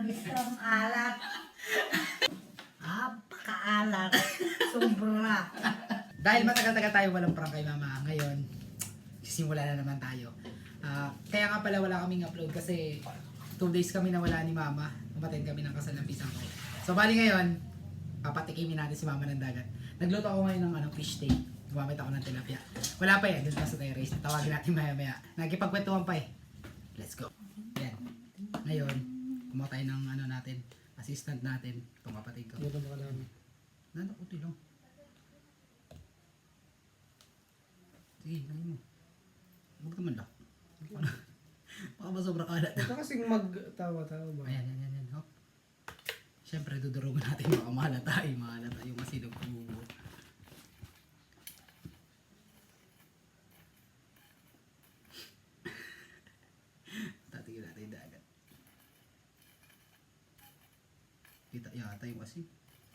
Sobrang alat. Napakaalat. Sobra. Dahil matagal-tagal tayo walang prank kay mama, ngayon, sisimula na naman tayo. Kaya nga pala wala kaming upload kasi 2 days kami nawala ni mama. Umattend kami ng kasal ng pisang ko. So bali ngayon, papatikimin natin si mama ng dagat. Nagluto ako ngayon ng fish steak. Gumamit ako ng tilapia. Wala pa yan, dun pa sa terrace. Tawagin natin maya-maya. Nagkipagkwentuhan pa eh. Let's go. Yan. Ngayon, kumuha tayo ng natin, assistant natin, itong kapatid ko. Ano ba namin? Nanakuti lang. Sige, lagay mo. Huwag naman lang. Baka ba sobrang kalat? Ito kasing magtawa-tawa ba? Ayan, yan. Hop. Siyempre, dudurugan natin baka mahalata yung masinong kubo. Tatigil natin yung dagat. Kita yata yung asin.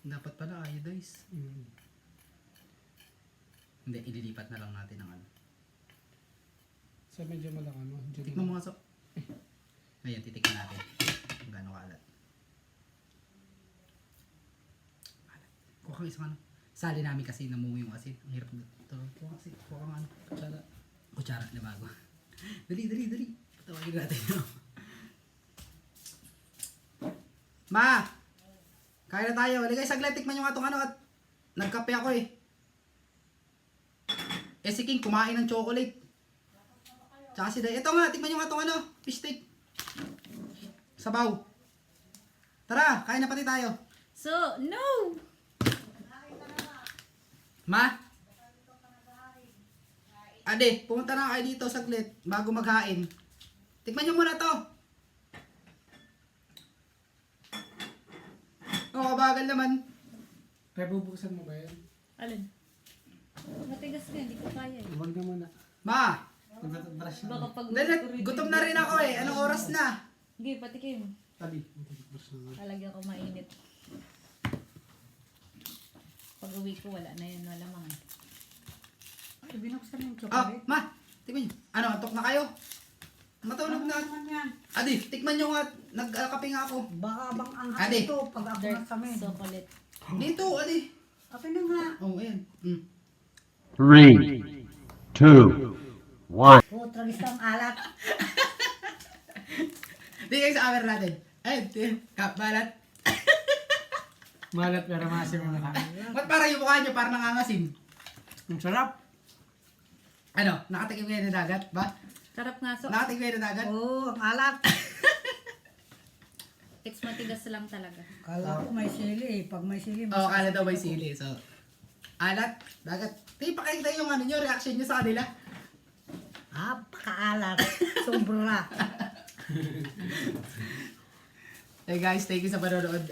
Dapat pala iodize. Hindi, ililipat na lang natin ang ano. So medyo malaki ano? Tikman mo nga so. Ngayon, titikman natin kung gaano kalat. Kuha kang isang ano. Sali namin kasi namungo yung asin. Ang hirap ito. Kuha kasi. Kuha kang ano. Kutsara. Kutsara na bago. Dali. Patawagin natin. Ma! Kaya na tayo. Ligay saglit. Tikman yung atong ano at nagkape ako eh. Si King kumain ng chocolate. Tsaka si Day. Ito nga. Tikman yung atong ano. Fish steak. Sabaw. Tara. Kain na pati tayo. So, no! Ma? Ade, pumunta na kayo dito saglit bago maghain. Tikman nyo muna to. Oo, kabagal naman. Kaya bubuksan mo ba yan? Alin? Matigas ka, hindi ko kaya eh. Huwag na muna. Ma, Brush Baka pag gutom na rin ako eh. Anong oras na? Sige, patikim. Tabi. Brush na. Talagyan ko mainit. Pag uwi ko, wala na yun. Wala mga. Ay, binuksan yung Ah, chocolate. ma, tikman nyo. Ano, antok na kayo? Matulog na. Naman yan. Adi, tikman nyo nga. Nagkape nga ako. Baka bang ang Ade. ito pag ako Dark nasamin. chocolate. Dito, adi. Kape na nga. Oh, ayan. 3, 2, 1. Tragis ang alat. Di kayo sa camera natin. Ay, balat. Malat pero maasim mo na. Ba't parang yung mukha nyo parang nangangasim? Ang sarap. Ano, nakatikim kayo ng dagat ba? Sarap nga. So, Nakatikim kayo ng dagat? Oo, ang alat. it's matigas lang talaga. Kala ko may sili eh. Pag may sili, Oo, kala daw may sili. So, alat, dagat. Tayo pakita yung ano nyo, reaction nyo sa kanila. Napakaalat. Sobra. Hey guys, thank you sa panonood.